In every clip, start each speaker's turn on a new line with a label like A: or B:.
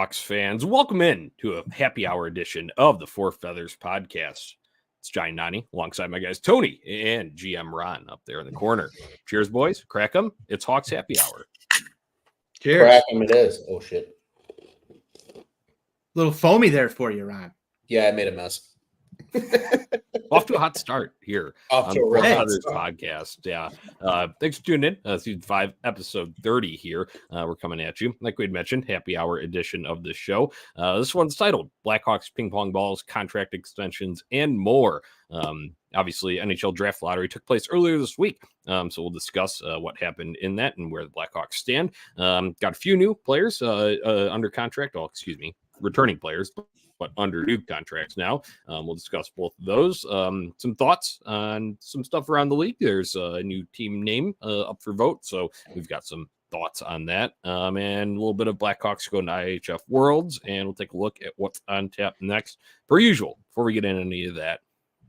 A: Hawks fans, welcome in to a happy hour edition of the Four Feathers podcast. It's Giant Nani alongside my guys Tony and GM Ron up there in the corner. Cheers, boys. Crack 'em. It's Hawks happy hour.
B: Cheers.
C: Crack 'em it is. Oh, shit.
B: Little foamy there for you, Ron.
C: Yeah, I made a mess.
A: Off to a hot start here
C: Off
A: on
C: to
A: the
C: a
A: Four
C: real hot
A: Feathers
C: start.
A: podcast. Yeah. Thanks for tuning in. Season 5, episode 30 here. We're coming at you. Like we'd mentioned, happy hour edition of the show. This one's titled Blackhawks Ping Pong Balls, Contract Extensions, and More. Obviously, NHL Draft Lottery took place earlier this week. So we'll discuss what happened in that and where the Blackhawks stand. Got a few new players under contract. Oh, excuse me, returning players, but under new contracts now. We'll discuss both of those. Some thoughts on some stuff around the league. There's a new team name up for vote, so we've got some thoughts on that. And a little bit of Blackhawks going to IHF Worlds, and we'll take a look at what's on tap next. Per usual, before we get into any of that,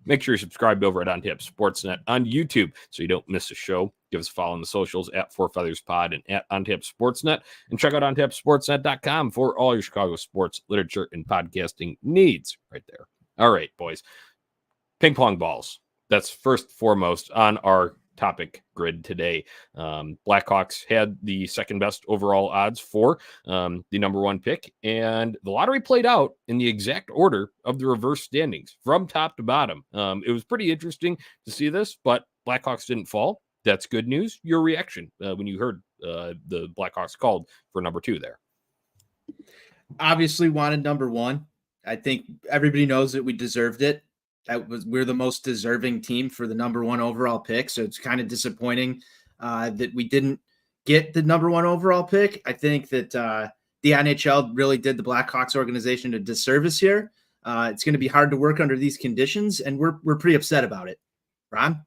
A: make sure you're subscribed over at On Tap Sportsnet on YouTube so you don't miss a show. Give us a follow on the socials at Four Feathers Pod and at On Tap Sportsnet. And check out OnTapSportsnet.com for all your Chicago sports, literature, and podcasting needs right there. All right, boys. Ping pong balls. That's first and foremost on our topic grid today. Blackhawks had the second best overall odds for the number one pick, and the lottery played out in the exact order of the reverse standings from top to bottom. It was pretty interesting to see this, but Blackhawks didn't fall. That's good news. Your reaction when you heard the Blackhawks called for number 2 there?
B: Obviously wanted number 1. I think everybody knows that we deserved it. We're the most deserving team for the number 1 overall pick. So it's kind of disappointing that we didn't get the number 1 overall pick. I think that the NHL really did the Blackhawks organization a disservice here. It's going to be hard to work under these conditions, and we're pretty upset about it. Ron?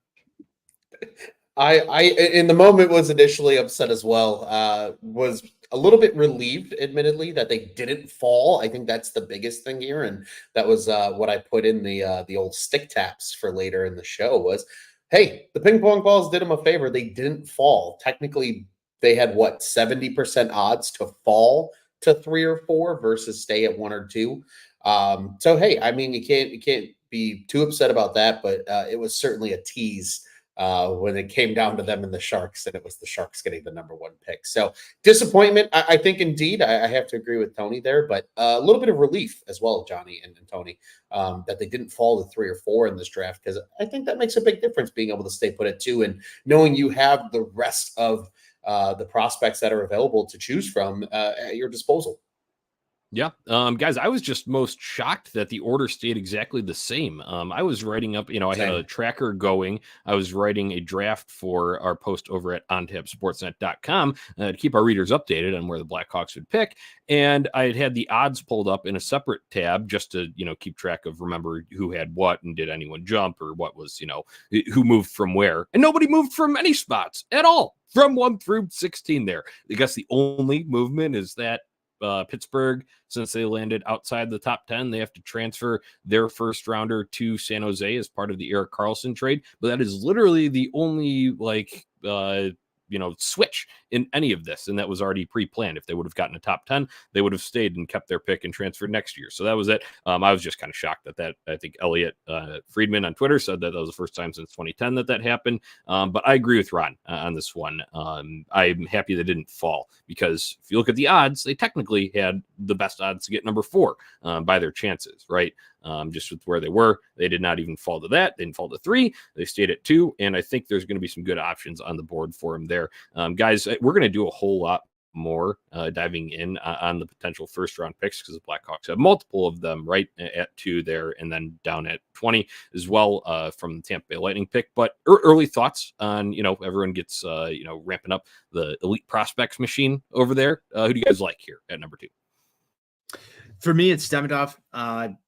C: I in the moment was initially upset as well. Was a little bit relieved, admittedly, that they didn't fall. I think that's the biggest thing here, and that was what I put in the old stick taps for later in the show. Was, hey, the ping pong balls did them a favor. They didn't fall. Technically, they had 70% odds to fall to 3 or 4 versus stay at 1 or 2. So hey, I mean, you can't be too upset about that, but it was certainly a tease. When it came down to them and the Sharks, and it was the Sharks getting the number 1 pick. So disappointment, I think indeed, I have to agree with Tony there, but a little bit of relief as well, Johnny and Tony, that they didn't fall to 3 or 4 in this draft, because I think that makes a big difference being able to stay put at 2 and knowing you have the rest of the prospects that are available to choose from at your disposal.
A: Yeah. Guys, I was just most shocked that the order stayed exactly the same. I was writing up, I had a tracker going. I was writing a draft for our post over at OnTapSportsnet.com to keep our readers updated on where the Blackhawks would pick. And I had the odds pulled up in a separate tab just to, keep track of, remember who had what and did anyone jump or what was, who moved from where. And nobody moved from any spots at all from 1 through 16 there. I guess the only movement is that Pittsburgh, since they landed outside the top 10, they have to transfer their first rounder to San Jose as part of the Erik Karlsson trade. But that is literally the only switch in any of this. And that was already pre-planned. If they would have gotten a top 10, they would have stayed and kept their pick and transferred next year. So that was it. I was just kind of shocked that I think Elliot Friedman on Twitter said that was the first time since 2010 that happened. But I agree with Ron on this one. I'm happy they didn't fall, because if you look at the odds, they technically had the best odds to get number 4 by their chances, right? Just with where they were, they did not even fall to that. They didn't fall to 3. They stayed at 2. And I think there's going to be some good options on the board for them there. Guys, we're going to do a whole lot more diving in on the potential first round picks, because the Blackhawks have multiple of them right at 2 there, and then down at 20 as well from the Tampa Bay Lightning pick. But early thoughts on, everyone gets, ramping up the elite prospects machine over there. Who do you guys like here at number 2?
B: For me, it's Demidov.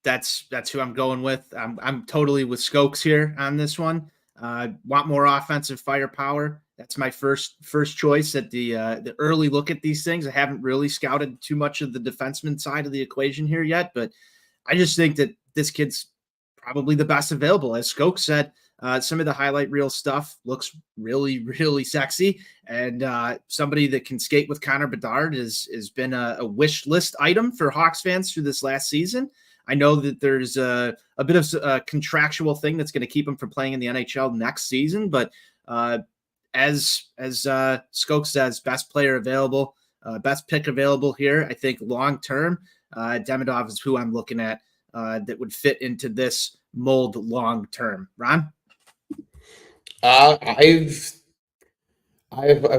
B: That's who I'm going with. I'm totally with Skokes here on this one. Want more offensive firepower. That's my first choice at the early look at these things. I haven't really scouted too much of the defenseman side of the equation here yet, but I just think that this kid's probably the best available. As Skokes said, some of the highlight reel stuff looks really, really sexy. And somebody that can skate with Connor Bedard has been a wish list item for Hawks fans through this last season. I know that there's a bit of a contractual thing that's going to keep him from playing in the NHL next season. But as Skoke says, best player available, best pick available here. I think long-term, Demidov is who I'm looking at that would fit into this mold long-term. Ron?
C: I've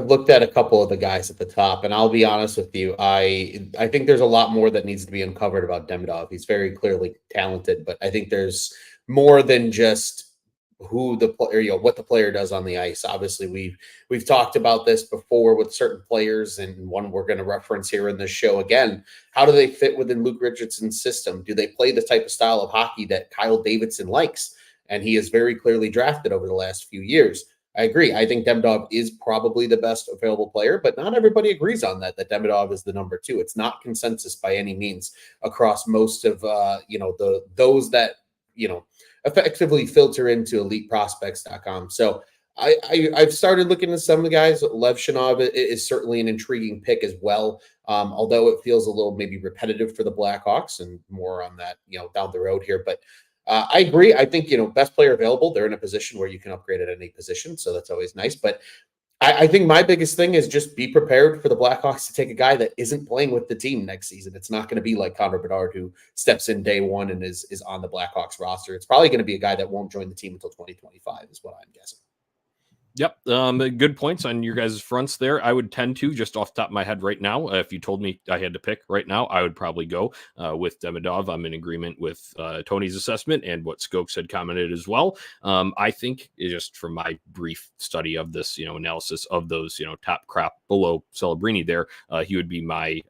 C: looked at a couple of the guys at the top, and I'll be honest with you. I think there's a lot more that needs to be uncovered about Demidov. He's very clearly talented, but I think there's more than just who the player, what the player does on the ice. Obviously, we've talked about this before with certain players, and one we're going to reference here in this show again. How do they fit within Luke Richardson's system? Do they play the type of style of hockey that Kyle Davidson likes? And he is very clearly drafted over the last few years. I agree. I think Demidov is probably the best available player, but not everybody agrees on that Demidov is the number 2. It's not consensus by any means across most of those that effectively filter into eliteprospects.com. So I've started looking at some of the guys. Lev Shinov is certainly an intriguing pick as well, although it feels a little maybe repetitive for the Blackhawks, and more on that down the road here. But I agree. I think, best player available, they're in a position where you can upgrade at any position. So that's always nice. But I think my biggest thing is just be prepared for the Blackhawks to take a guy that isn't playing with the team next season. It's not going to be like Connor Bedard, who steps in day one and is on the Blackhawks roster. It's probably going to be a guy that won't join the team until 2025 is what I'm guessing.
A: Yep. Good points on your guys' fronts there. I would tend to, just off the top of my head right now, if you told me I had to pick right now, I would probably go with Demidov. I'm in agreement with Tony's assessment and what Skokes had commented as well. I think just from my brief study of this, analysis of those, top crop below Celebrini there, he would be my,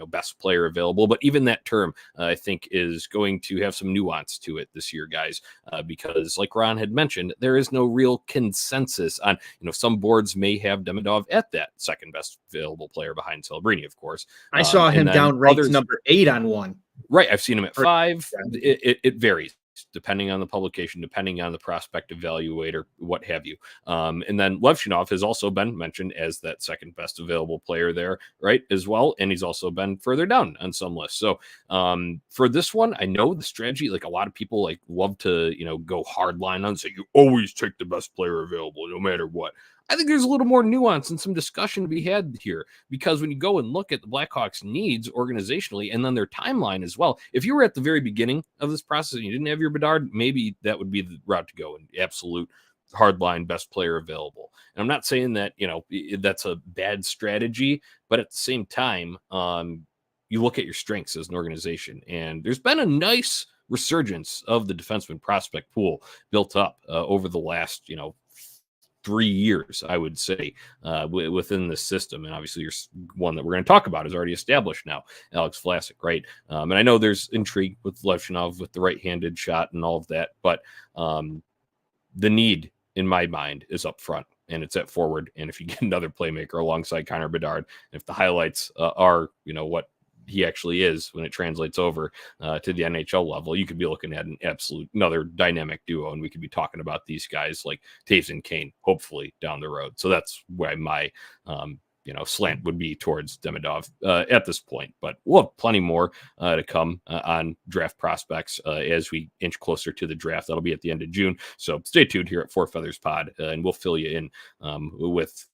A: best player available. But even that term, I think, is going to have some nuance to it this year, guys, because like Ron had mentioned, there is no real consensus on, some boards may have Demidov at that second best available player behind Celebrini, of course.
B: I saw him downranked number 8 on one.
A: Right. I've seen him at 5. It varies depending on the publication, depending on the prospect evaluator, what have you. And then Lev Shinov has also been mentioned as that second best available player there, right, as well. And he's also been further down on some lists. So for this one, I know the strategy, like a lot of people love to, go hard line on, say you always take the best player available no matter what. I think there's a little more nuance and some discussion to be had here, because when you go and look at the Blackhawks' needs organizationally and then their timeline as well, if you were at the very beginning of this process and you didn't have your Bedard, maybe that would be the route to go, and absolute hardline best player available. And I'm not saying that, that's a bad strategy, but at the same time, you look at your strengths as an organization, and there's been a nice resurgence of the defenseman prospect pool built up over the last, 3 years, I would say, within the system. And obviously, your one that we're going to talk about is already established now, Alex Vlasic, right? And I know there's intrigue with Levchinov with the right-handed shot and all of that, but the need, in my mind, is up front, and it's at forward. And if you get another playmaker alongside Connor Bedard, if the highlights are, what he actually is when it translates over to the NHL level, you could be looking at another dynamic duo, and we could be talking about these guys like Taves and Kane, hopefully down the road. So that's why my slant would be towards Demidov at this point. But we'll have plenty more to come on draft prospects as we inch closer to the draft. That'll be at the end of June. So stay tuned here at Four Feathers Pod, and we'll fill you in with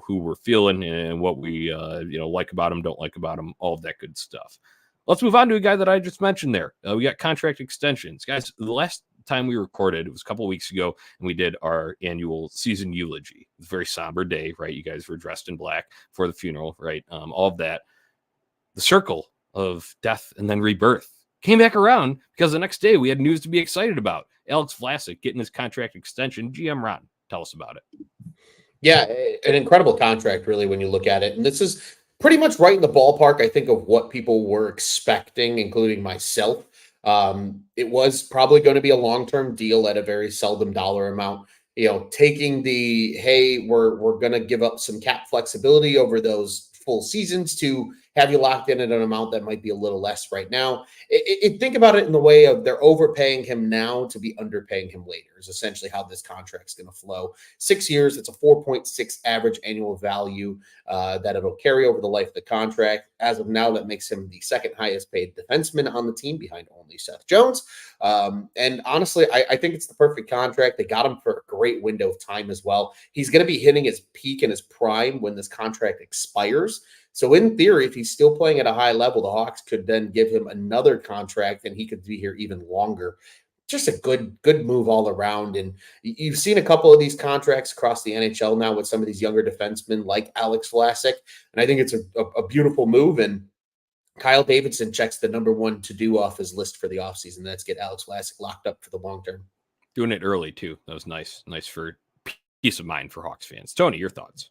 A: who we're feeling and what we, like about him, don't like about him, all of that good stuff. Let's move on to a guy that I just mentioned there. We got contract extensions. Guys, the last time we recorded, it was a couple of weeks ago, and we did our annual season eulogy. It was a very somber day, right? You guys were dressed in black for the funeral, right? All of that. The circle of death and then rebirth came back around, because the next day we had news to be excited about. Alex Vlasic getting his contract extension. GM Ron, tell us about it.
C: Yeah, an incredible contract, really, when you look at it. And this is pretty much right in the ballpark, I think, of what people were expecting, including myself. It was probably going to be a long-term deal at a very seldom dollar amount. Taking the, hey, we're going to give up some cap flexibility over those full seasons, to, have you locked in at an amount that might be a little less right now. Think about it in the way of they're overpaying him now to be underpaying him later is essentially how this contract's going to flow. 6 years, it's a 4.6 average annual value that it'll carry over the life of the contract. As of now, that makes him the second highest paid defenseman on the team behind only Seth Jones. And honestly, I think it's the perfect contract. They got him for a great window of time as well. He's going to be hitting his peak and his prime when this contract expires. So in theory, if he's still playing at a high level, the Hawks could then give him another contract and he could be here even longer. Just a good move all around. And you've seen a couple of these contracts across the NHL now with some of these younger defensemen like Alex Vlasic. And I think it's a beautiful move. And Kyle Davidson checks the number one to do off his list for the offseason. That's get Alex Vlasic locked up for the long term.
A: Doing it early too. That was nice. Nice for peace of mind for Hawks fans. Tony, your thoughts?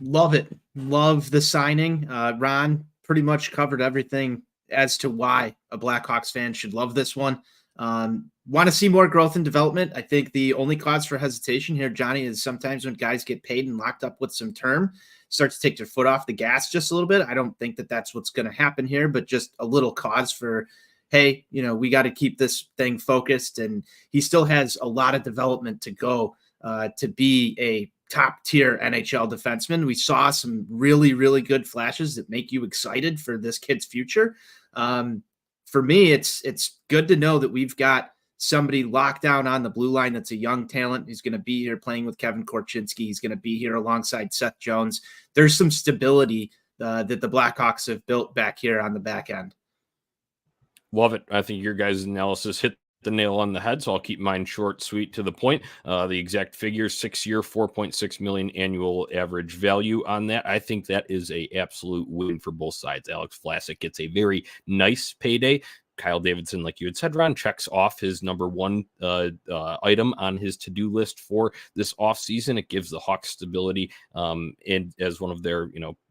B: Love it. Love the signing. Ron pretty much covered everything as to why a Blackhawks fan should love this one. Want to see more growth and development. I think the only cause for hesitation here, Johnny, is sometimes when guys get paid and locked up with some term, start to take their foot off the gas just a little bit. I don't think that that's what's going to happen here, but just a little cause for, hey, we got to keep this thing focused. And he still has a lot of development to go to be a top tier NHL defenseman. We saw some really, really good flashes that make you excited for this kid's future. For me, it's good to know that we've got somebody locked down on the blue line that's a young talent who's going to be here playing with Kevin Korchinski. He's going to be here alongside Seth Jones. There's some stability that the Blackhawks have built back here on the back end.
A: Love it. I think your guys' analysis hit the nail on the head, so I'll keep mine short, sweet, to the point. The exact figures: 6 year, 4.6 million annual average value on that. I think that is a absolute win for both sides. Alex Vlasic gets a very nice payday. Kyle Davidson, like you had said, Ron, checks off his number one item on his to-do list for this offseason. It gives the Hawks stability and as one of their,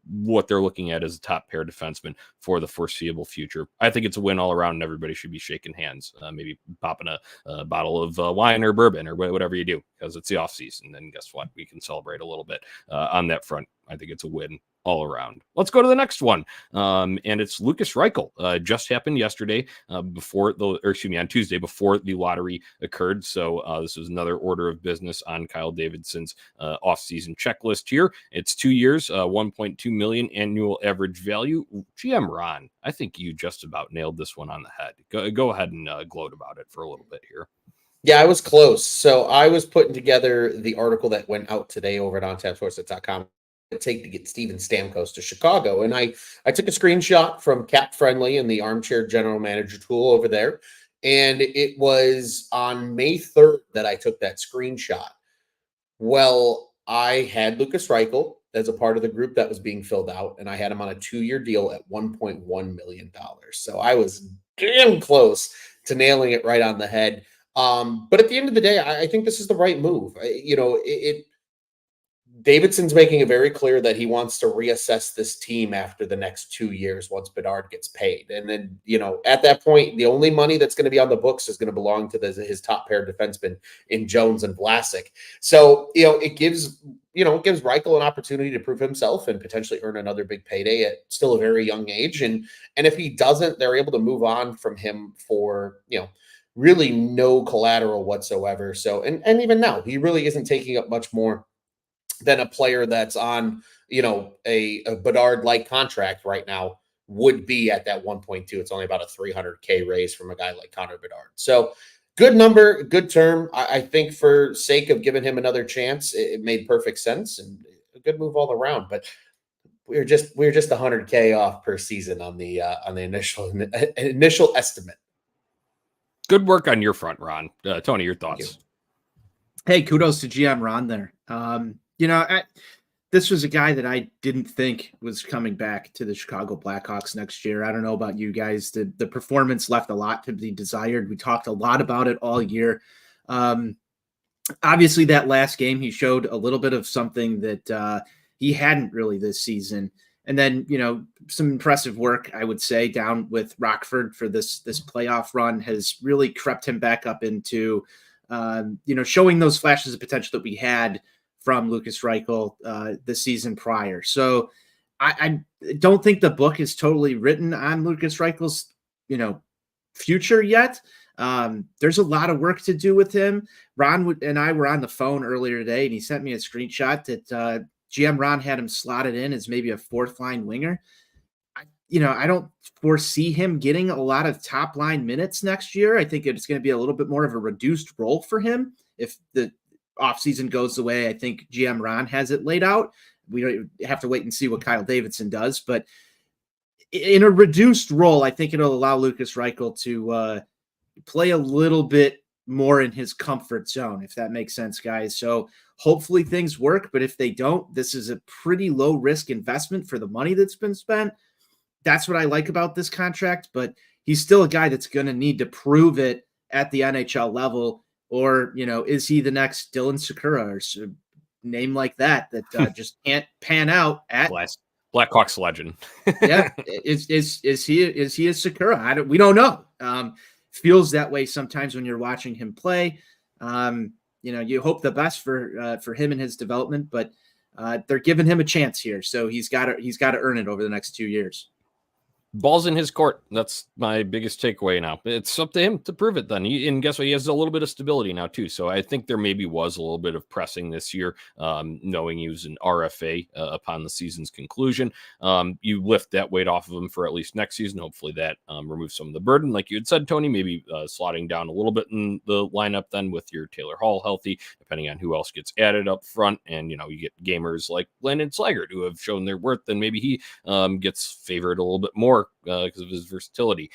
A: what they're looking at as a top pair defenseman for the foreseeable future. I think it's a win all around, and everybody should be shaking hands, maybe popping a bottle of wine or bourbon or whatever you do, because it's the offseason. And guess what? We can celebrate a little bit on that front. I think it's a win all around. Let's go to the next one. And it's Lukas Reichel. Just happened yesterday on Tuesday before the lottery occurred. So this was another order of business on Kyle Davidson's offseason checklist here. It's 2 years, 1.2 million annual average value. GM Ron, I think you just about nailed this one on the head. Go ahead and gloat about it for a little bit here.
C: Yeah, I was close. So I was putting together the article that went out today over at ontapsports.com. Take to get Steven Stamkos to Chicago. And I took a screenshot from Cap Friendly and the Armchair General Manager tool over there. And it was on May 3rd that I took that screenshot. Well, I had Lukas Reichel as a part of the group that was being filled out, and I had him on a 2-year deal at $1.1 million. So I was damn close to nailing it right on the head. But at the end of the day, I think this is the right move. Davidson's making it very clear that he wants to reassess this team after the next 2 years once Bedard gets paid. And then, at that point, the only money that's going to be on the books is going to belong to his top pair defensemen in Jones and Vlasic. So, it gives Reichel an opportunity to prove himself and potentially earn another big payday at still a very young age. And if he doesn't, they're able to move on from him for, really no collateral whatsoever. So, and even now, he really isn't taking up much more than a player that's on, a Bedard-like contract right now would be at that 1.2. It's only about a $300K raise from a guy like Connor Bedard. So good number, good term. I think for sake of giving him another chance, it made perfect sense and a good move all around. But we're just 100K off per season on the initial estimate.
A: Good work on your front, Ron. Tony, your thoughts?
B: Hey, kudos to GM Ron there. This was a guy that I didn't think was coming back to the Chicago Blackhawks next year. I don't know about you guys. The performance left a lot to be desired. We talked a lot about it all year. Obviously, that last game, he showed a little bit of something that he hadn't really this season. And then, some impressive work, I would say, down with Rockford for this playoff run has really crept him back up into showing those flashes of potential that we had from Lukas Reichel the season prior. So I don't think the book is totally written on Lukas Reichel's, future yet. There's a lot of work to do with him. Ron and I were on the phone earlier today, and he sent me a screenshot that GM Ron had him slotted in as maybe a fourth line winger. I don't foresee him getting a lot of top line minutes next year. I think it's going to be a little bit more of a reduced role for him if the offseason goes the way I think GM Ron has it laid out. We don't have to wait and see what Kyle Davidson does, but in a reduced role, I think it'll allow Lukas Reichel to play a little bit more in his comfort zone, if that makes sense, guys. So hopefully things work, but if they don't, this is a pretty low risk investment for the money that's been spent. That's what I like about this contract, but he's still a guy that's going to need to prove it at the NHL level, or, is he the next Dylan Sakura or name like that just can't pan out at
A: Blackhawks legend?
B: Yeah. Is he a Sakura? We don't know. Feels that way sometimes when you're watching him play. You hope the best for him and his development, but they're giving him a chance here. So he's got to earn it over the next 2 years.
A: Ball's in his court. That's my biggest takeaway now. It's up to him to prove it then. And guess what? He has a little bit of stability now too. So I think there maybe was a little bit of pressing this year, knowing he was an RFA upon the season's conclusion. You lift that weight off of him for at least next season. Hopefully that removes some of the burden. Like you had said, Tony, maybe slotting down a little bit in the lineup then with your Taylor Hall healthy, depending on who else gets added up front. And, you get gamers like Landon Slaggert who have shown their worth, and maybe he gets favored a little bit more because of his versatility,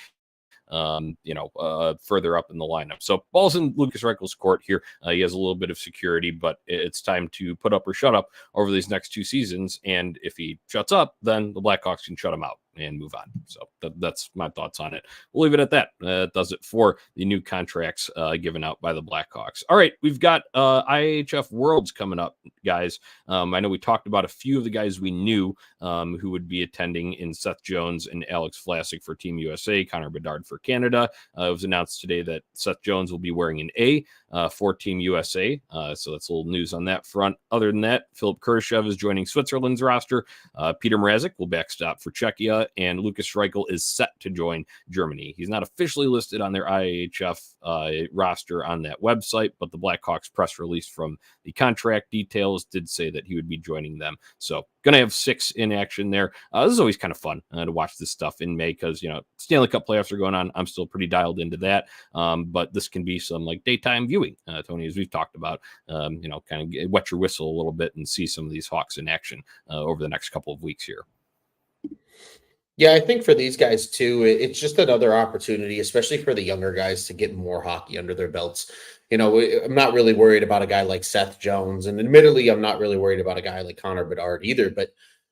A: further up in the lineup. So ball's in Lukas Reichel's court here. He has a little bit of security, but it's time to put up or shut up over these next 2 seasons. And if he shuts up, then the Blackhawks can shut him out and move on. So that's my thoughts on it. We'll leave it at that. That does it for the new contracts given out by the Blackhawks. All right, we've got IHF Worlds coming up, guys. I know we talked about a few of the guys we knew who would be attending in Seth Jones and Alex Vlasic for Team USA, Connor Bedard for Canada. It was announced today that Seth Jones will be wearing an A for Team USA. So that's a little news on that front. Other than that, Philip Kurashev is joining Switzerland's roster. Peter Mrazek will backstop for Czechia, and Lukas Reichel is set to join Germany. He's not officially listed on their IHF roster on that website, but the Blackhawks press release from the contract details did say that he would be joining them. So going to have 6 in action there. This is always kind of fun to watch this stuff in May because, Stanley Cup playoffs are going on. I'm still pretty dialed into that. But this can be some daytime viewing, Tony, as we've talked about, kind of wet your whistle a little bit and see some of these Hawks in action over the next couple of weeks here.
C: Yeah, I think for these guys too, it's just another opportunity, especially for the younger guys, to get more hockey under their belts. I'm not really worried about a guy like Seth Jones, and admittedly, I'm not really worried about a guy like Connor Bedard either. But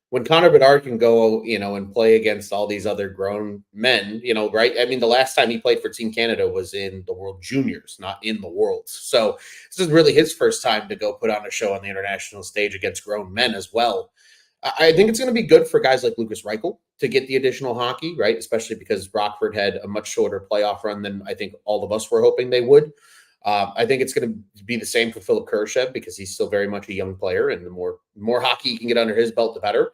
C: when Connor Bedard can go, and play against all these other grown men, right? I mean, the last time he played for Team Canada was in the World Juniors, not in the Worlds. So this is really his first time to go put on a show on the international stage against grown men as well. I think it's going to be good for guys like Lukas Reichel to get the additional hockey, right? Especially because Rockford had a much shorter playoff run than I think all of us were hoping they would. I think it's going to be the same for Philip Kurashev because he's still very much a young player, and the more hockey he can get under his belt, the better.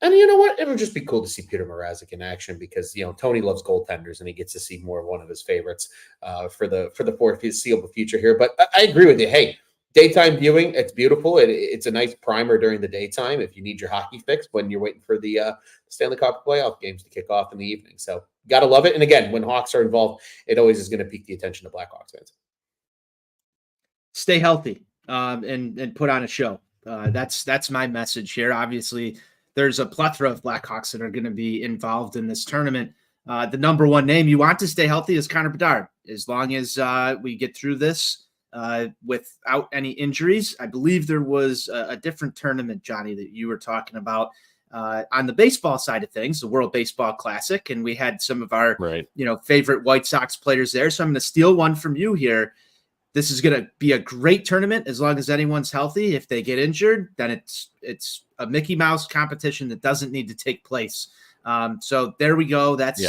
C: And you know what? It'll just be cool to see Peter Mrazek in action because, Tony loves goaltenders and he gets to see more of one of his favorites for the foreseeable future here. But I agree with you. Hey, daytime viewing, it's beautiful. It's a nice primer during the daytime if you need your hockey fix when you're waiting for the Stanley Cup playoff games to kick off in the evening. So got to love it. And again, when Hawks are involved, it always is going to pique the attention of Blackhawks fans.
B: Stay healthy and put on a show. That's my message here. Obviously, there's a plethora of Blackhawks that are going to be involved in this tournament. The number one name you want to stay healthy is Connor Bedard. As long as we get through this without any injuries. I believe there was a different tournament, Johnny, that you were talking about on the baseball side of things, the World Baseball Classic, and we had some of our favorite White Sox players there. So I'm going to steal one from you here. This is going to be a great tournament as long as anyone's healthy. If they get injured, then it's a Mickey Mouse competition that doesn't need to take place. So there we go. That's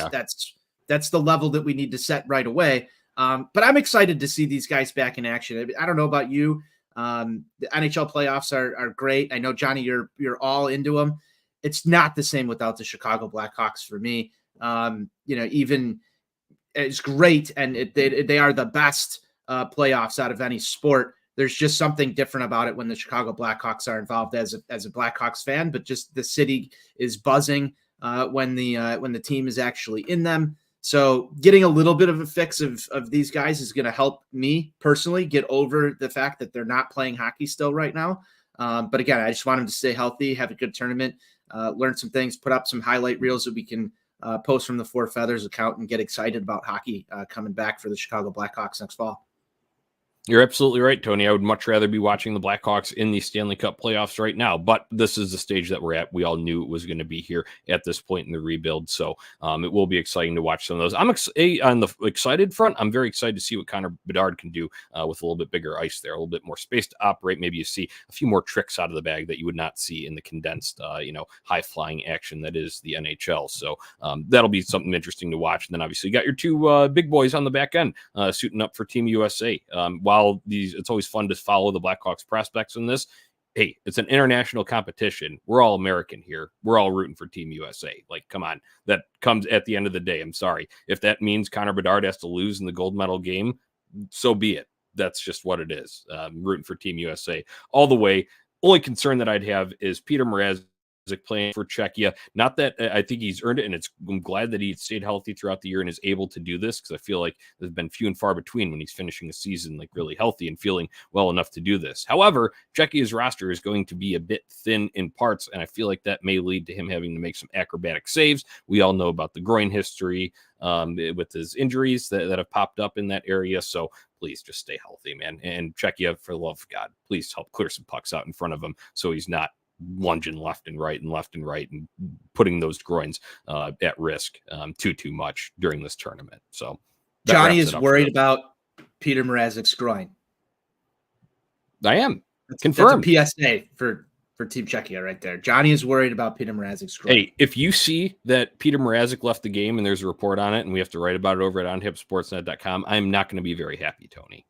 B: the level that we need to set right away. But I'm excited to see these guys back in action. I don't know about you. The NHL playoffs are great. I know, Johnny, you're all into them. it's not the same without the Chicago Blackhawks for me. Even it's great, and they are the best playoffs out of any sport. There's just something different about it when the Chicago Blackhawks are involved as a Blackhawks fan, but just the city is buzzing when the team is actually in them. So getting a little bit of a fix of these guys is going to help me personally get over the fact that they're not playing hockey still right now. But again, I just want them to stay healthy, have a good tournament, learn some things, put up some highlight reels that we can post from the Four Feathers account and get excited about hockey coming back for the Chicago Blackhawks next fall.
A: You're absolutely right, Tony. I would much rather be watching the Blackhawks in the Stanley Cup playoffs right now, but this is the stage that we're at. We all knew it was going to be here at this point in the rebuild, so it will be exciting to watch some of those. I'm on the excited front. I'm very excited to see what Connor Bedard can do with a little bit bigger ice there, a little bit more space to operate. Maybe you see a few more tricks out of the bag that you would not see in the condensed, high-flying action that is the NHL. So that'll be something interesting to watch. And then obviously you got your two big boys on the back end suiting up for Team USA. While it's always fun to follow the Blackhawks prospects in this, hey, it's an international competition. We're all American here. We're all rooting for Team USA. Like, come on. That comes at the end of the day. I'm sorry. If that means Connor Bedard has to lose in the gold medal game, so be it. That's just what it is. Rooting for Team USA all the way. Only concern that I'd have is Peter Mrazek playing for Czechia. Not that I think he's earned it, and I'm glad that he stayed healthy throughout the year and is able to do this, because I feel like there's been few and far between when he's finishing a season like really healthy and feeling well enough to do this. However, Czechia's roster is going to be a bit thin in parts, and I feel like that may lead to him having to make some acrobatic saves. We all know about the groin history with his injuries that have popped up in that area, so please just stay healthy, man. And Czechia, for the love of God, please help clear some pucks out in front of him so he's not lunging left and right and putting those groins at risk too much during this tournament. So
B: Johnny is worried about Peter Mrazek's groin.
A: I am. Confirmed.
B: That's a PSA for Team Czechia right there. Johnny is worried about Peter Mrazek's groin.
A: Hey, if you see that Peter Mrazek left the game and there's a report on it and we have to write about it over at onhipsportsnet.com, I'm not going to be very happy, Tony.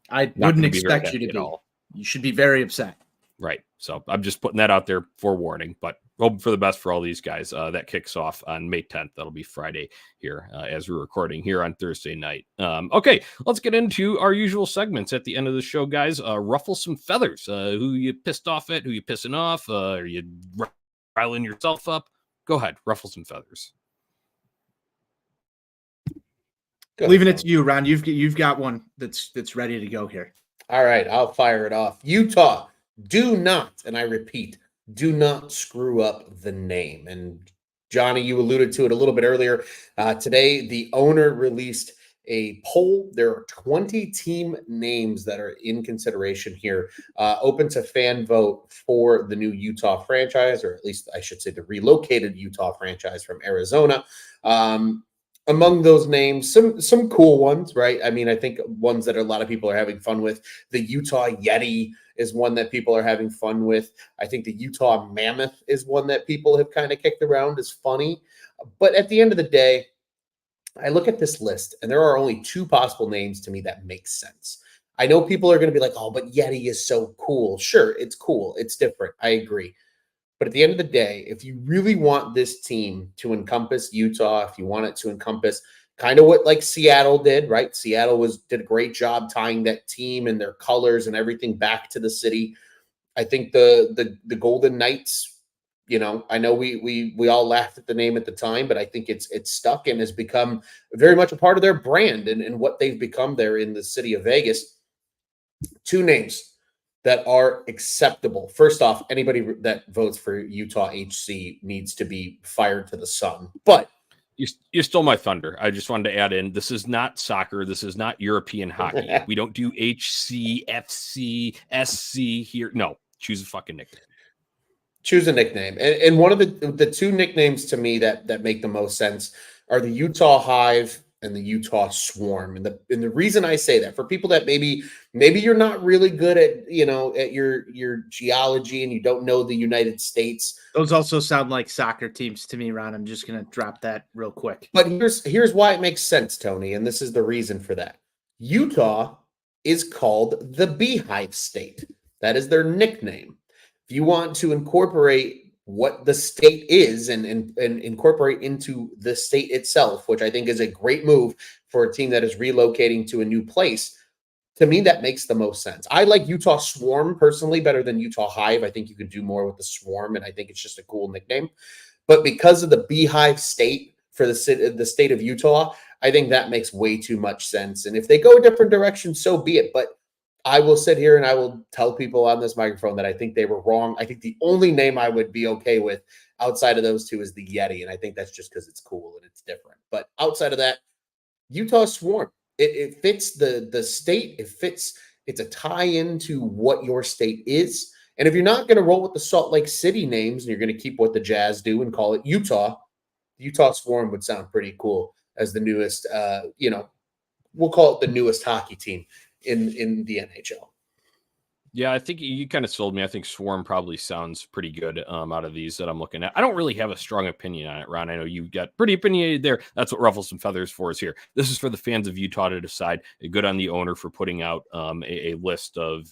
B: I wouldn't expect you to be. You should be very upset.
A: Right. So I'm just putting that out there for warning, but hoping for the best for all these guys. That kicks off on May 10th. That'll be Friday here as we're recording here on Thursday night. Okay, let's get into our usual segments at the end of the show, guys. Ruffle some feathers. Who you pissed off at? Who you pissing off? Are you riling yourself up? Go ahead, ruffle some feathers.
B: Leaving it to you, Ron. You've got one that's ready to go here.
C: All right, I'll fire it off. Utah. Do not, and I repeat, do not screw up the name. And Johnny, you alluded to it a little bit earlier. Today, the owner released a poll. There are 20 team names that are in consideration here, open to fan vote for the new Utah franchise, or at least I should say the relocated Utah franchise from Arizona. Among those names, some cool ones, right? I mean, I think ones that a lot of people are having fun with. The Utah Yeti is one that people are having fun with. I think the Utah Mammoth is one that people have kind of kicked around as funny. But at the end of the day, I look at this list and there are only two possible names to me that make sense. I know people are going to be like, oh, but Yeti is so cool. Sure, it's cool. It's different. I agree. But at the end of the day, if you really want this team to encompass Utah, if you want it to encompass kind of what like Seattle did, right? Seattle did a great job tying that team and their colors and everything back to the city. I think the Golden Knights, I know we all laughed at the name at the time, but I think it's stuck and has become very much a part of their brand and what they've become there in the city of Vegas. Two names that are acceptable. First off, anybody that votes for Utah HC needs to be fired to the sun. But
A: you stole my thunder. I just wanted to add in, this is not soccer. This is not European hockey. We don't do HC, FC, SC here. No, choose a fucking nickname.
C: Choose a nickname. And one of the two nicknames to me that make the most sense are the Utah Hive and the Utah Swarm. And the reason I say that, for people that maybe you're not really good at, at your geology and you don't know the United States.
B: Those also sound like soccer teams to me, Ron. I'm just going to drop that real quick.
C: But here's why it makes sense, Tony, and this is the reason for that. Utah is called the Beehive State. That is their nickname. If you want to incorporate what the state is and incorporate into the state itself, which I think is a great move for a team that is relocating to a new place. To me, that makes the most sense. I like Utah Swarm personally better than Utah Hive. I think you could do more with the Swarm, and I think it's just a cool nickname. But because of the Beehive State for the state of Utah, I think that makes way too much sense. And if they go a different direction, so be it. But I will sit here and I will tell people on this microphone that I think they were wrong. I think the only name I would be okay with outside of those two is the Yeti. And I think that's just because it's cool and it's different. But outside of that, Utah Swarm, it fits the state. It fits, it's a tie into what your state is. And if you're not going to roll with the Salt Lake City names and you're going to keep what the Jazz do and call it Utah, Utah Swarm would sound pretty cool as the newest, we'll call it the newest hockey team in the NHL.
A: Yeah, I think you kind of sold me. I think Swarm probably sounds pretty good out of these that I'm looking at. I don't really have a strong opinion on it, Ron. I know you got pretty opinionated there. That's what Ruffles and Feathers for is here. This is for the fans of Utah to decide. Good on the owner for putting out a list of,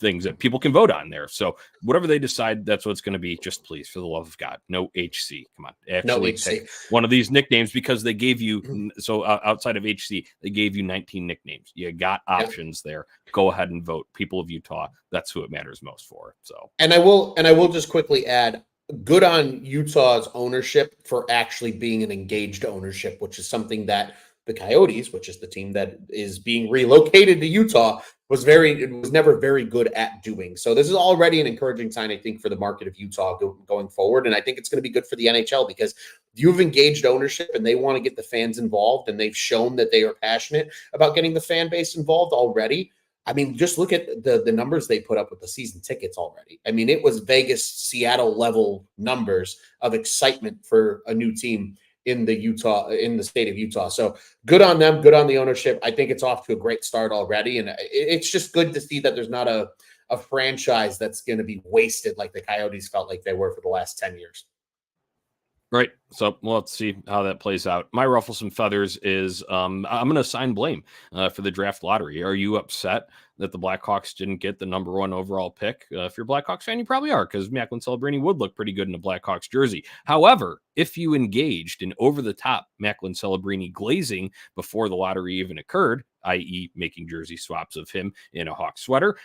A: things that people can vote on there. So whatever they decide, that's what it's going to be. Just please, for the love of God, no HC. Come on, actually pick one of these nicknames because they gave you. So outside of HC, they gave you 19 nicknames. You got options there. Go ahead and vote. People of Utah. That's who it matters most for. So,
C: and I will just quickly add, good on Utah's ownership for actually being an engaged ownership, which is something that the Coyotes, which is the team that is being relocated to Utah, was never very good at doing. So this is already an encouraging sign, I think, for the market of Utah going forward. And I think it's going to be good for the NHL because you've engaged ownership and they want to get the fans involved. And they've shown that they are passionate about getting the fan base involved already. I mean, just look at the numbers they put up with the season tickets already. I mean, it was Vegas, Seattle level numbers of excitement for a new team in the state of Utah. So good on them, good on the ownership. I think it's off to a great start already. And it's just good to see that there's not a franchise that's going to be wasted like the Coyotes felt like they were for the last 10 years.
A: Right. So let's see how that plays out. My ruffles and feathers is I'm going to assign blame for the draft lottery. Are you upset that the Blackhawks didn't get the number 1 overall pick? If you're a Blackhawks fan, you probably are, because Macklin Celebrini would look pretty good in a Blackhawks jersey. However, if you engaged in over-the-top Macklin Celebrini glazing before the lottery even occurred, i.e. making jersey swaps of him in a Hawk sweater,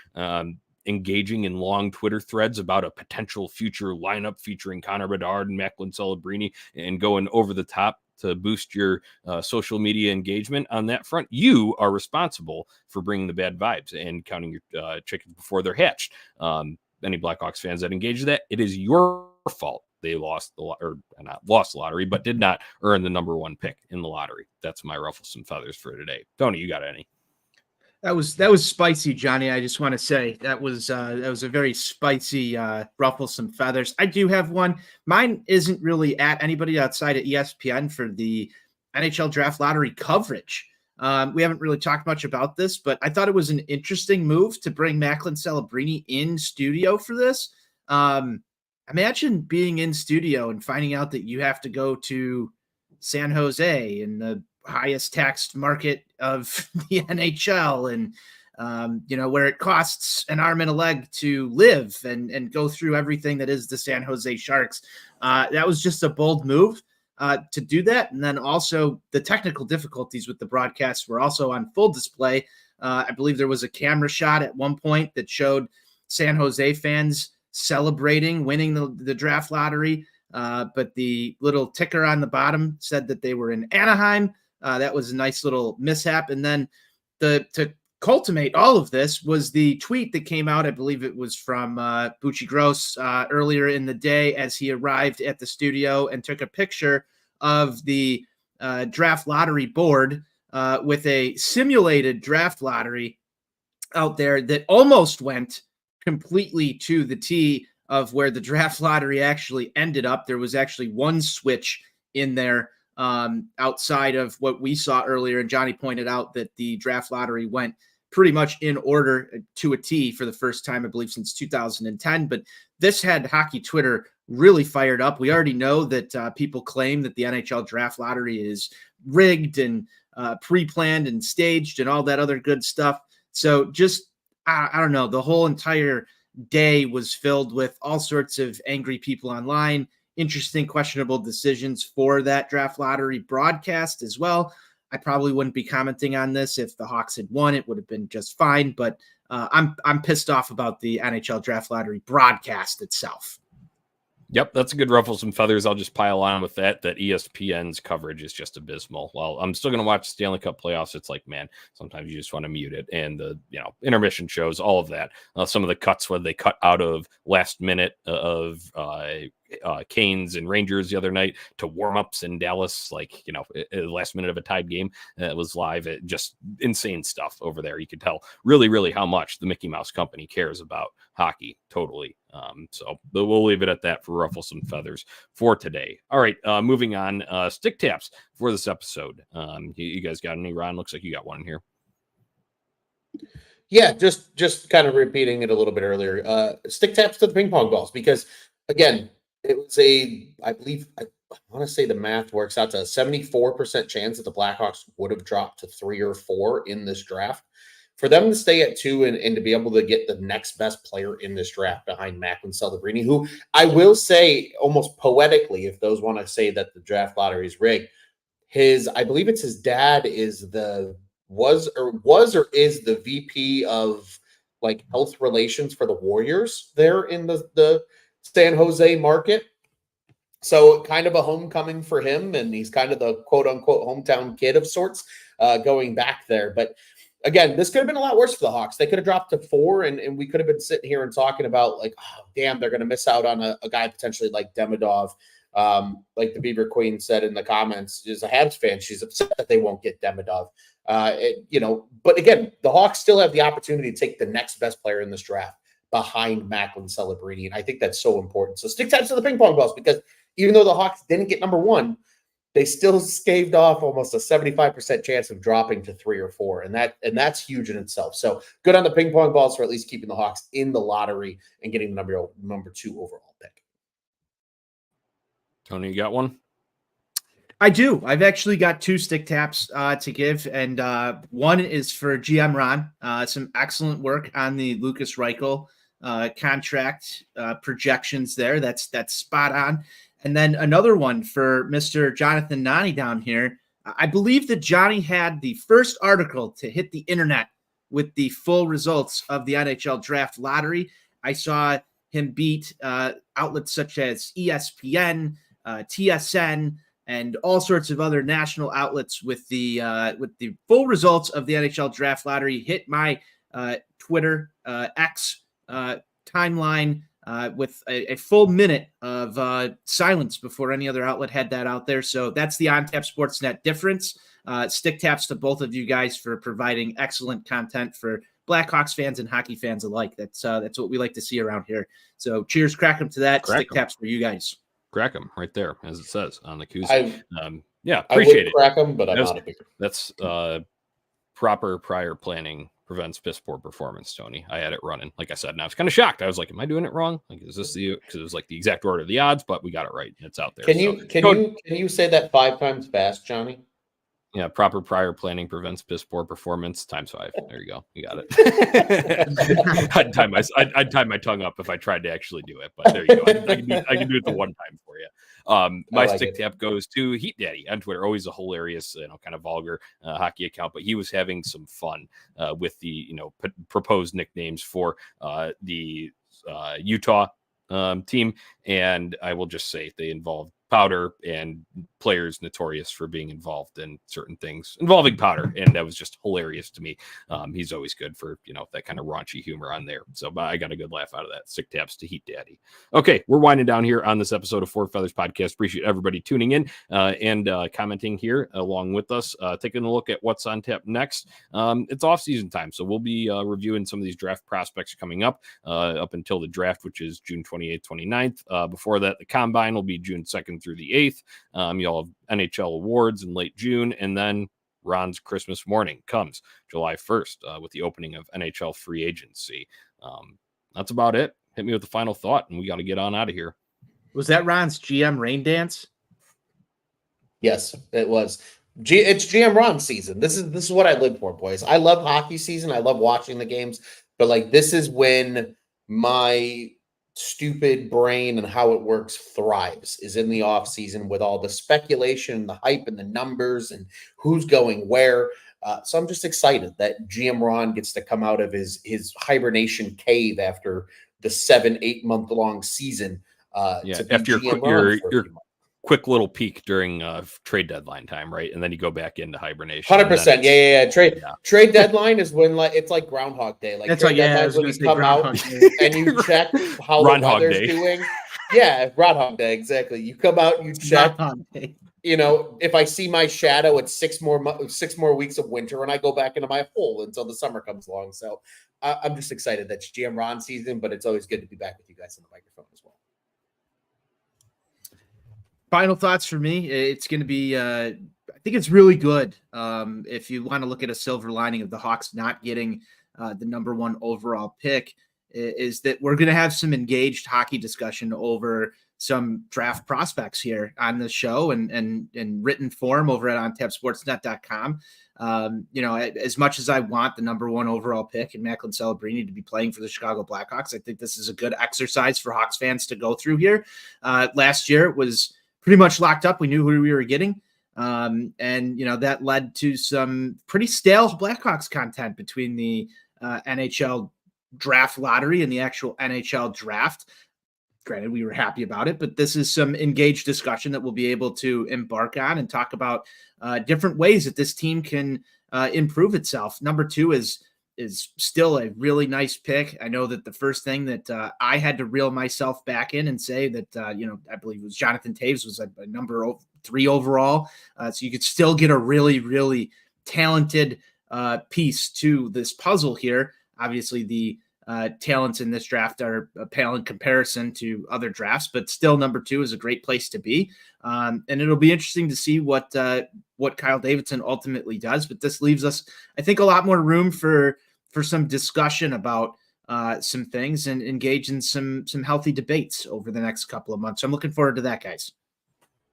A: engaging in long Twitter threads about a potential future lineup featuring Connor Bedard and Macklin Celebrini, and going over the top to boost your social media engagement on that front, you are responsible for bringing the bad vibes and counting your chickens before they're hatched. Any Blackhawks fans that engage that, it is your fault. They lost not lost the lottery, but did not earn the number 1 pick in the lottery. That's my ruffles and feathers for today. Tony, you got any?
B: That was spicy, Johnny. I just want to say that was a very spicy ruffles some feathers. I do have one. Mine isn't really at anybody outside of ESPN for the NHL Draft lottery coverage. We haven't really talked much about this, but I thought it was an interesting move to bring Macklin Celebrini in studio for this. Imagine being in studio and finding out that you have to go to San Jose in the highest taxed market of the NHL, and where it costs an arm and a leg to live and go through everything that is the San Jose Sharks. That was just a bold move to do that. And then also the technical difficulties with the broadcast were also on full display. I believe there was a camera shot at one point that showed San Jose fans celebrating winning the draft lottery. But the little ticker on the bottom said that they were in Anaheim. That was a nice little mishap. And then to culminate all of this was the tweet that came out. I believe it was from Bucci Gross earlier in the day as he arrived at the studio and took a picture of the draft lottery board with a simulated draft lottery out there that almost went completely to the T of where the draft lottery actually ended up. There was actually one switch in there outside of what we saw earlier. And Johnny pointed out that the draft lottery went pretty much in order to a T for the first time, I believe, since 2010. But this had hockey Twitter really fired up. We already know that people claim that the NHL draft lottery is rigged and pre-planned and staged and all that other good stuff. So just, I don't know, the whole entire day was filled with all sorts of angry people online, interesting, questionable decisions for that draft lottery broadcast as well. I probably wouldn't be commenting on this if the Hawks had won. It would have been just fine, but I'm pissed off about the NHL Draft Lottery broadcast itself.
A: Yep, that's a good ruffle some feathers. I'll just pile on with that ESPN's coverage is just abysmal. While I'm still going to watch Stanley Cup playoffs, it's like, man, sometimes you just want to mute it. And the intermission shows, all of that. Some of the cuts where they cut out of last minute of Canes and Rangers the other night to warm-ups in Dallas, like, last minute of a tied game. It was live. It just insane stuff over there. You could tell really, really how much the Mickey Mouse Company cares about hockey. Totally. So we'll leave it at that for ruffle some feathers for today. All right. Moving on, stick taps for this episode. You guys got any, Ron? Looks like you got one here.
C: Yeah, just kind of repeating it a little bit earlier. Stick taps to the ping pong balls, because again, it was I believe, I want to say the math works out to a 74% chance that the Blackhawks would have dropped to 3 or 4 in this draft. For them to stay at 2 and to be able to get the next best player in this draft behind Macklin Celebrini, who I will say almost poetically, if those want to say that the draft lottery is rigged, I believe it's his dad is was or is the VP of like health relations for the Warriors there in the San Jose market. So kind of a homecoming for him, and he's kind of the quote unquote hometown kid of sorts going back there. But again, this could have been a lot worse for the Hawks. They could have dropped to 4, and we could have been sitting here and talking about like, oh, damn, they're going to miss out on a guy potentially like Demidov. Like the Beaver Queen said in the comments, is a Habs fan. She's upset that they won't get Demidov. But again, the Hawks still have the opportunity to take the next best player in this draft behind Macklin Celebrini. And I think that's so important. So stick taps to the ping pong balls, because even though the Hawks didn't get number 1, they still staved off almost a 75% chance of dropping to 3 or 4. And that's huge in itself. So good on the ping pong balls for at least keeping the Hawks in the lottery and getting the number 2 overall pick.
A: Tony, you got one?
B: I do. I've actually got 2 stick taps to give, and one is for GM Ron. Some excellent work on the Lukas Reichel contract projections there. That's spot on. And then another one for Mr. Jonathan Nani down here. I believe that Johnny had the first article to hit the internet with the full results of the NHL Draft Lottery. I saw him beat outlets such as ESPN, TSN, and all sorts of other national outlets with the full results of the NHL Draft Lottery. Hit my Twitter X timeline with a full minute of silence before any other outlet had that out there. So that's the On Tap Sportsnet difference. Stick taps to both of you guys for providing excellent content for Blackhawks fans and hockey fans alike. That's what we like to see around here. So cheers, crack 'em to that.
A: Crack
B: Stick
A: 'em.
B: Taps for you guys.
A: Crack them right there, as it says on the koozie.
C: I
A: appreciate it.
C: Crack them, but I'm not a big.
A: That's proper prior planning prevents piss poor performance, Tony. I had it running, like I said, and I was kind of shocked. I was like, "Am I doing it wrong? Like, is this because it was like the exact order of the odds?" But we got it right. It's out there.
C: Can you say that 5 times fast, Johnny?
A: Yeah, proper prior planning prevents piss poor performance times 5. There you go. You got it. I'd tie my tongue up if I tried to actually do it, but there you go. I can do it the one time for you. My stick tap goes to Heat Daddy on Twitter. Always a hilarious, kind of vulgar hockey account, but he was having some fun with the proposed nicknames for the Utah team, and I will just say they involve Powder and players notorious for being involved in certain things involving Powder, and that was just hilarious to me. He's always good for that kind of raunchy humor on there, so I got a good laugh out of that. Stick taps to Heat Daddy. Okay, we're winding down here on this episode of Four Feathers Podcast. Appreciate everybody tuning in and commenting here along with us, taking a look at what's on tap next. It's off season time, so we'll be reviewing some of these draft prospects coming up until the draft, which is June 28th, 29th. Before that, the combine will be June 2nd through the 8th. You'll have NHL awards in late June, and then Ron's Christmas morning comes July 1st with the opening of NHL free agency. That's about it. Hit me with the final thought, and we got to get on out of here.
B: Was that Ron's GM rain dance?
C: Yes, it was. It's GM Ron season. This is what I live for, boys. I love hockey season. I love watching the games, but like this is when my stupid brain and how it works thrives is in the off season with all the speculation and the hype and the numbers and who's going where. So I'm just excited that GM Ron gets to come out of his hibernation cave after the 7-8 month long season.
A: After your quick little peak during trade deadline time, right? And then you go back into hibernation.
C: 100%. Yeah. Trade deadline is when it's like Groundhog Day. Like
B: that's
C: trade deadline is when you come out and you check how the weather's doing. Yeah, Groundhog Day, exactly. You come out, you check. You know, if I see my shadow, it's 6 more weeks of winter, and I go back into my hole until the summer comes along. So I'm just excited that's GM Ron season, but it's always good to be back with you guys on the microphone as well.
B: Final thoughts for me. It's going to be, I think it's really good. If you want to look at a silver lining of the Hawks not getting the number 1 overall pick, is that we're going to have some engaged hockey discussion over some draft prospects here on the show and in written form over at ontapsportsnet.com. As much as I want the number 1 overall pick and Macklin Celebrini to be playing for the Chicago Blackhawks, I think this is a good exercise for Hawks fans to go through here. Last year it was pretty much locked up. We knew who we were getting. That led to some pretty stale Blackhawks content between the NHL draft lottery and the actual NHL draft. Granted, we were happy about it, but this is some engaged discussion that we'll be able to embark on and talk about different ways that this team can improve itself. Number 2 is still a really nice pick. I know that the first thing that I had to reel myself back in and say that, I believe it was Jonathan Toews was a number 3 overall. So you could still get a really, really talented piece to this puzzle here. Obviously, the talents in this draft are pale in comparison to other drafts, but still number 2 is a great place to be. And it'll be interesting to see what Kyle Davidson ultimately does. But this leaves us, I think, a lot more room for some discussion about some things and engage in some healthy debates over the next couple of months. So I'm looking forward to that, guys.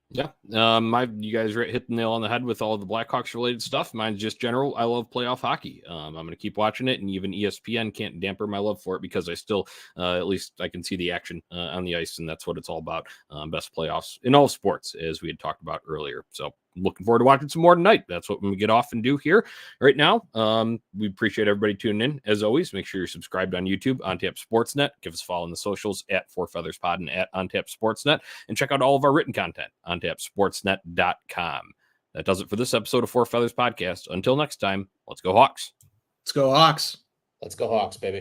A: Yeah, you guys hit the nail on the head with all the Blackhawks related stuff. Mine's just general. I love playoff hockey. I'm going to keep watching it, and even ESPN can't damper my love for it because I still, at least I can see the action on the ice, and that's what it's all about. Best playoffs in all sports, as we had talked about earlier. So looking forward to watching some more tonight. That's what we get off and do here right now. We appreciate everybody tuning in. As always, make sure you're subscribed on YouTube, on Tap Sportsnet. Give us a follow on the socials at 4featherspod and at on Tap Sportsnet. And check out all of our written content on tapsportsnet.com. That does it for this episode of 4 Feathers Podcast. Until next time, let's go Hawks.
B: Let's go Hawks.
C: Let's go Hawks, baby.